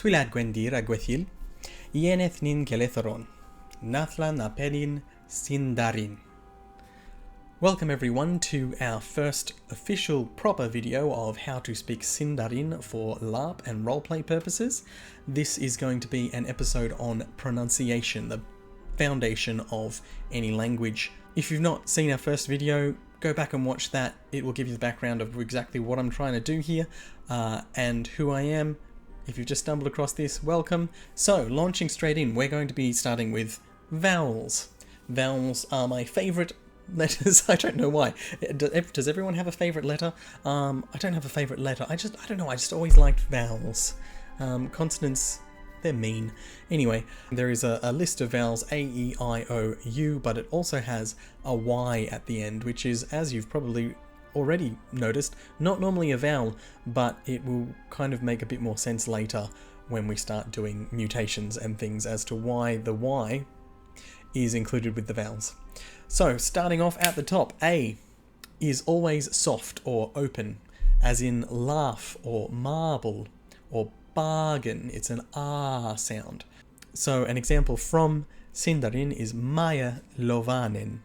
Swilad Gwendir Agwethil, Yeneth Nin Kelethoron, Nathla Napelin Sindarin. Welcome everyone to our first official proper video of how to speak Sindarin for LARP and roleplay purposes. This is going to be an episode on pronunciation, the foundation of any language. If you've not seen our first video, go back and watch that. It will give you the background of exactly what I'm trying to do here and who I am. If you've just stumbled across this, welcome. So, launching straight in, we're going to be starting with vowels. Vowels are my favourite letters. I don't know why. Does everyone have a favourite letter? I don't have a favourite letter. I don't know, I just always liked vowels. Consonants, they're mean. Anyway, there is a list of vowels, A, E, I, O, U, but it also has a Y at the end, which is, as you've probably already noticed, not normally a vowel, but it will kind of make a bit more sense later when we start doing mutations and things as to why the Y is included with the vowels. So, starting off at the top, A is always soft or open, as in laugh or marble or bargain. It's an R sound. So, an example from Sindarin is Maya Lovanen.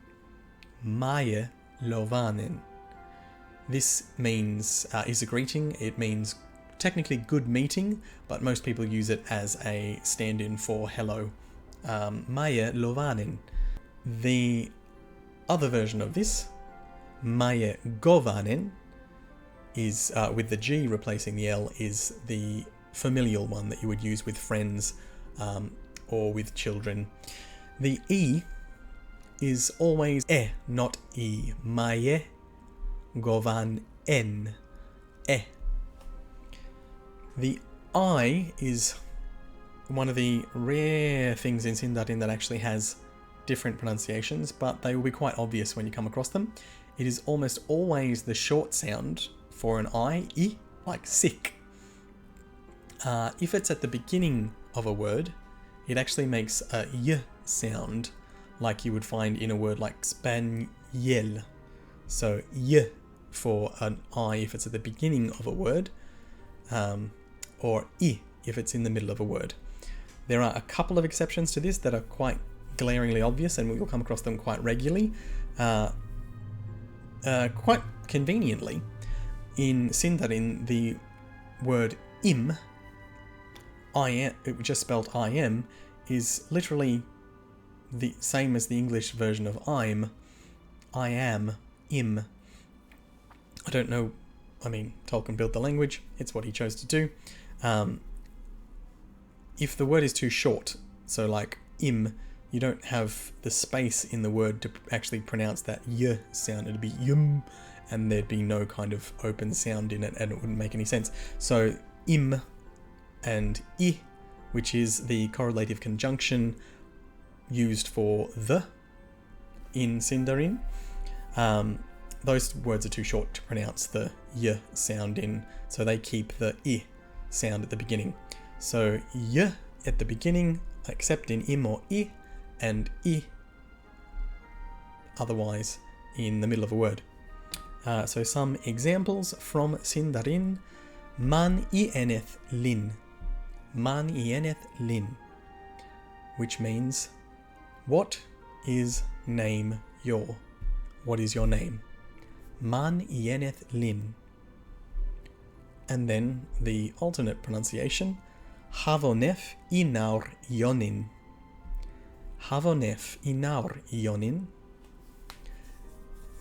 Maya Lovanen. This means, is a greeting. It means technically good meeting, but most people use it as a stand-in for hello. Maya Lovanen. The other version of this, Maya Govanen, is, with the G replacing the L, is the familial one that you would use with friends or with children. The E is always E, not E. Maya Govan N. E. The I is one of the rare things in Sindarin that actually has different pronunciations, but they will be quite obvious when you come across them. It is almost always the short sound for an I, like sick. If it's at the beginning of a word, it actually makes a Y sound, like you would find in a word like Spaniel. So Y for an I if it's at the beginning of a word, or I if it's in the middle of a word. There are a couple of exceptions to this that are quite glaringly obvious, and we will come across them quite regularly. Quite conveniently, in Sindarin, the word im, just spelled I-M, is literally the same as the English version of I'm. I am, im. I don't know, I mean, Tolkien built the language, it's what he chose to do. If the word is too short, so like im, you don't have the space in the word to actually pronounce that y sound. It'd be yum, and there'd be no kind of open sound in it, and it wouldn't make any sense. So im and I, which is the correlative conjunction used for the in Sindarin, those words are too short to pronounce the y sound in, so they keep the I sound at the beginning. So y at the beginning, except in im or I, and I otherwise in the middle of a word. So some examples from Sindarin. Man ieneth lin. Man ieneth lin. Which means, what is name your? What is your name? Man ieneth lin. And then the alternate pronunciation, Havonef inaur ionin. Havonef inaur ionin,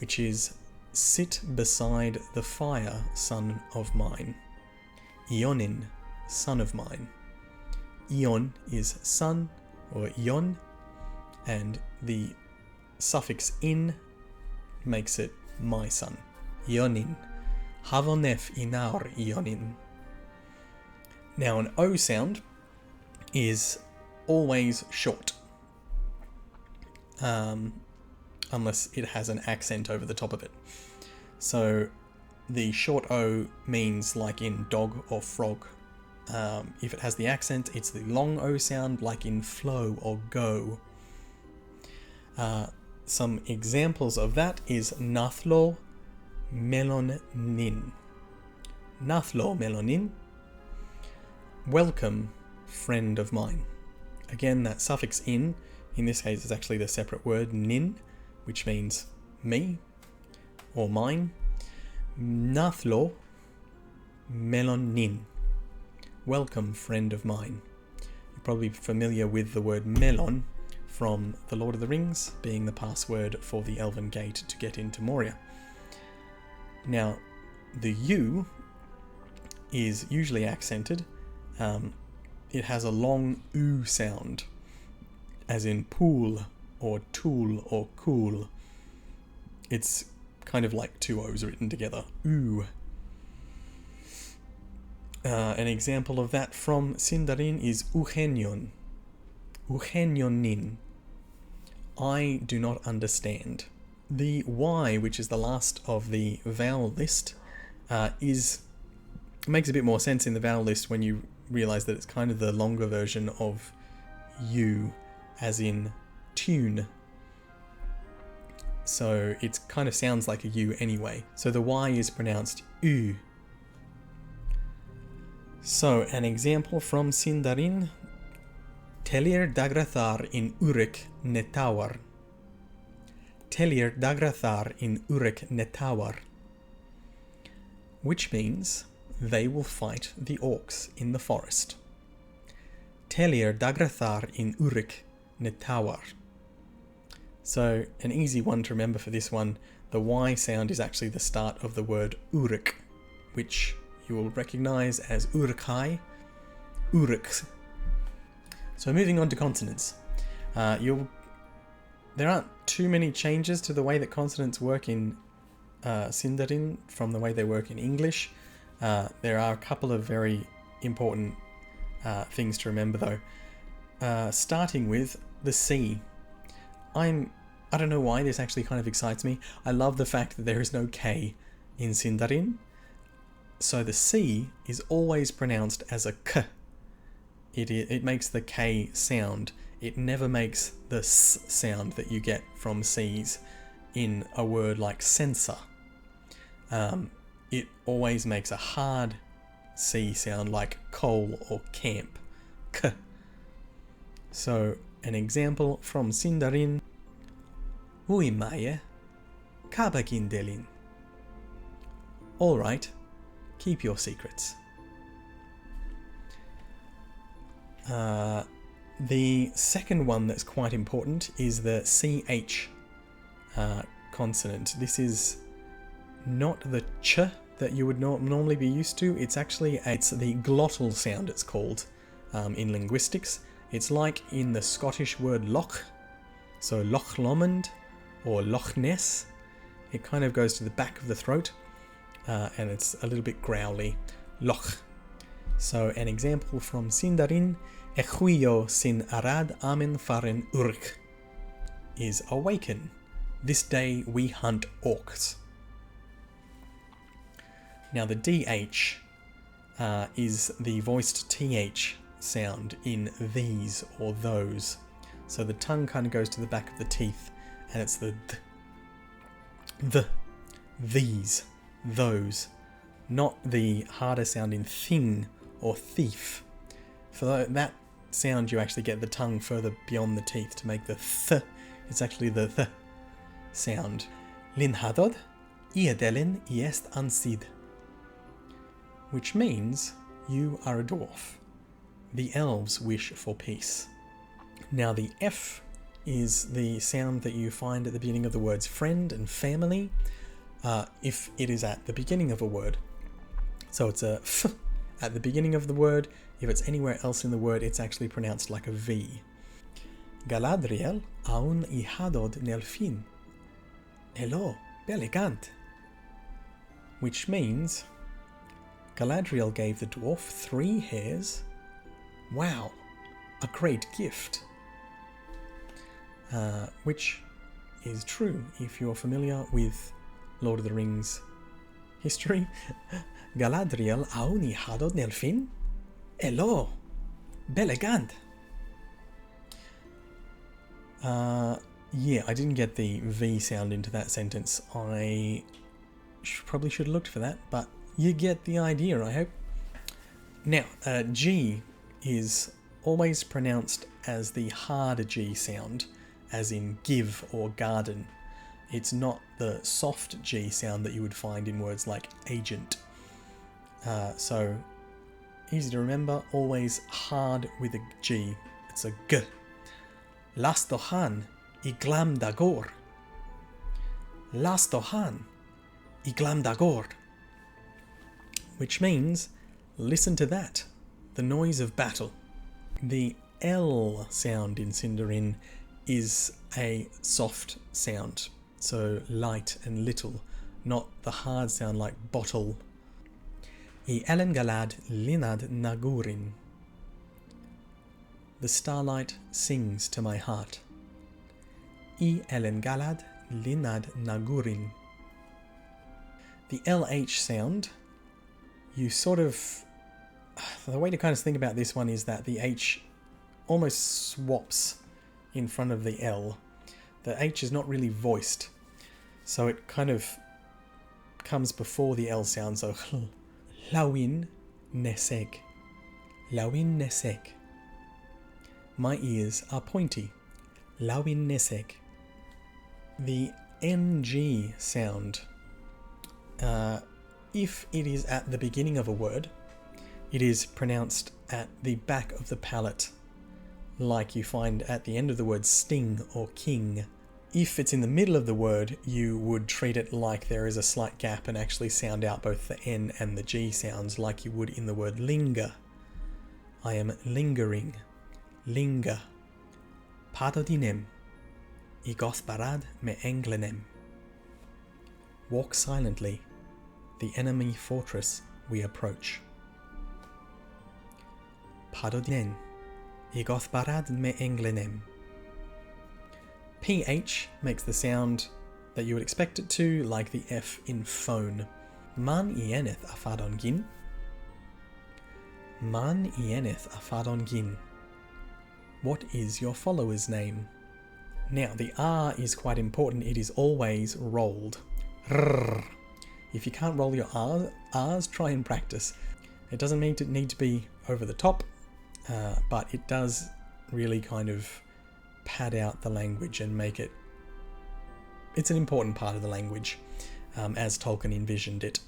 which is sit beside the fire, son of mine. Ionin, son of mine. Ion is son, or ion, and the suffix in makes it my son. Ionin. Havonef inaur ionin. Now an O sound is always short, unless it has an accent over the top of it. So the short O means like in dog or frog. If it has the accent, it's the long O sound, like in flow or go. Some examples of that is Nathlo Melonin. Nathlo Melonin. Welcome friend of mine. Again, that suffix in this case is actually the separate word nin, which means me or mine. Nathlo melon nin. Welcome, friend of mine. You're probably familiar with the word melon from The Lord of the Rings, being the password for the Elven Gate to get into Moria. Now, the U is usually accented. It has a long oo sound, as in pool or tool or cool. It's kind of like two O's written together. Oo. An example of that from Sindarin is Uhenyon. Uhenyonin. I do not understand. The Y, which is the last of the vowel list, makes a bit more sense in the vowel list when you realize that it's kind of the longer version of U, as in tune. So it kind of sounds like a U anyway. So the Y is pronounced U. So an example from Sindarin: Telir dagrathar in Urek netawar. Telir dagrathar in Urek netawar. Which means they will fight the orcs in the forest. Telir dagrathar in Urek netawar. So an easy one to remember for this one, the Y sound is actually the start of the word Urek, which you will recognize as Urekai, Urek. So moving on to consonants. There aren't too many changes to the way that consonants work in Sindarin from the way they work in English. There are a couple of very important things to remember though. Starting with the C. I don't know why this actually kind of excites me. I love the fact that there is no K in Sindarin. So the C is always pronounced as a K. It makes the K sound. It never makes the S sound that you get from C's in a word like sensor. It always makes a hard C sound like coal or camp. K. So an example from Sindarin: Uimaye kabakindelin. Alright, keep your secrets. The second one that's quite important is the CH consonant. This is not the ch that you would normally be used to. It's the glottal sound, it's called in linguistics. It's like in the Scottish word loch, so Loch Lomond or Loch Ness. It kind of goes to the back of the throat, and it's a little bit growly. Loch. So an example from Sindarin: Echuyo sin arad amen faren urk, is awaken. This day we hunt orcs. Now the DH is the voiced TH sound in these or those. So the tongue kind of goes to the back of the teeth, and it's the these, those, not the harder sound in thing or thief. For that sound you actually get the tongue further beyond the teeth to make the th. It's actually the th sound. Linhadod iedelin iest ansid, which means you are a dwarf. The elves wish for peace. Now the F is the sound that you find at the beginning of the words friend and family, if it is at the beginning of a word. So it's a f at the beginning of the word. If it's anywhere else in the word, it's actually pronounced like a V. Galadriel aun ihadod nelfin. Hello, belegant. Which means Galadriel gave the dwarf 3 hairs. Wow, a great gift. Which is true if you're familiar with Lord of the Rings history. Galadriel aun ihadod nelfin. Hello, belegant. Yeah, I didn't get the V sound into that sentence. I probably should have looked for that, but you get the idea, I hope. Now, G is always pronounced as the hard G sound, as in give or garden. It's not the soft G sound that you would find in words like agent. So, easy to remember, always hard with a G. It's a G. Lastohan iglam dagor. Lastohan iglam dagor. Which means, listen to that, the noise of battle. The L sound in Sindarin is a soft sound, so light and little, not the hard sound like bottle. I elengalad linad nagurin. The starlight sings to my heart. I elengalad linad nagurin. The LH sound, you sort of... The way to kind of think about this one is that the H almost swaps in front of the L. The H is not really voiced, so it kind of comes before the L sound, so Lawin neseg. Lawin neseg. My ears are pointy. Lawin neseg. The NG sound, if it is at the beginning of a word, it is pronounced at the back of the palate, like you find at the end of the word sting or king. If it's in the middle of the word, you would treat it like there is a slight gap and actually sound out both the N and the G sounds like you would in the word linger. I am lingering. Linger. Padodinem. Igosbarad me englenem. Walk silently. The enemy fortress we approach. Padodinen. Igosbarad me englenem. PH makes the sound that you would expect it to, like the F in phone. Man ieneth afadon gin. Man ieneth afadon gin. What is your follower's name? Now, the R is quite important. It is always rolled. Rrr. If you can't roll your R's, try and practice. It doesn't need to be over the top, but it does really kind of pad out the language and make it... It's an important part of the language, as Tolkien envisioned it.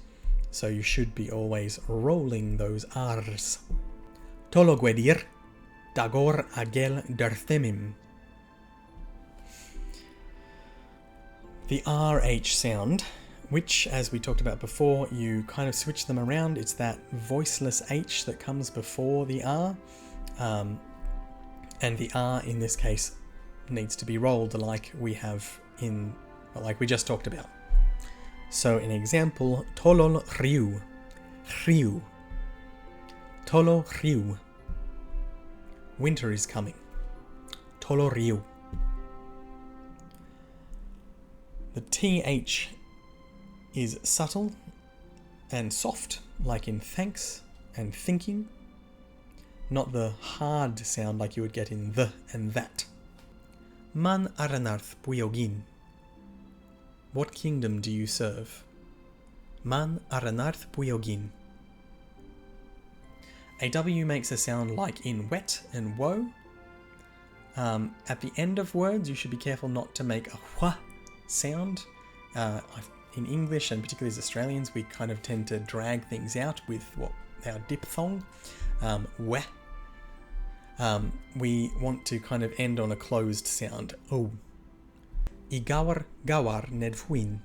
So you should be always rolling those R's. Tologwedir, dagor agel derthemim. The RH sound, which, as we talked about before, you kind of switch them around. It's that voiceless H that comes before the R. And the R in this case needs to be rolled like we just talked about. So an example, Tolol Ryu. Ryu. Tolo Ryu. Winter is coming. Tolo Ryu. The TH is subtle and soft, like in thanks and thinking. Not the hard sound like you would get in the and that. Man aranarth puyogin. What kingdom do you serve? Man aranarth puyogin. A W makes a sound like in wet and woe. At the end of words, you should be careful not to make a wha sound. In English, and particularly as Australians, we kind of tend to drag things out with our diphthong, weh. We want to kind of end on a closed sound, oh. Igawar gawar nedfuin.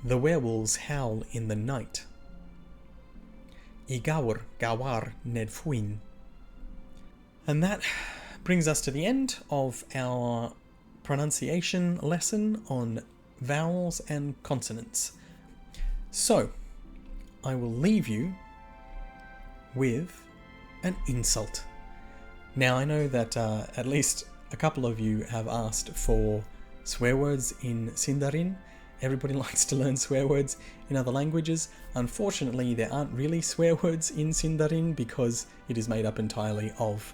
The werewolves howl in the night. Igawar gawar nedfuin. And that brings us to the end of our pronunciation lesson on vowels and consonants. So, I will leave you with an insult. Now, I know that at least a couple of you have asked for swear words in Sindarin. Everybody likes to learn swear words in other languages. Unfortunately, there aren't really swear words in Sindarin because it is made up entirely of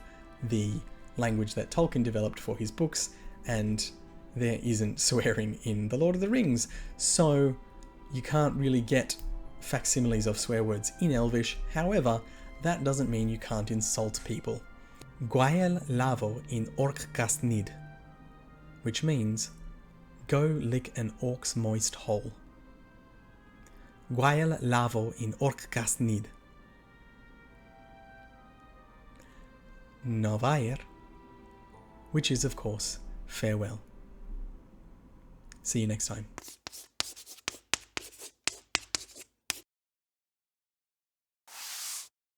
the language that Tolkien developed for his books, and there isn't swearing in The Lord of the Rings. So you can't really get facsimiles of swear words in Elvish. However, that doesn't mean you can't insult people. Gwael lavo in orc kasnid, which means go lick an orc's moist hole. Gwael lavo in orc kasnid. Novair, which is of course farewell. See you next time.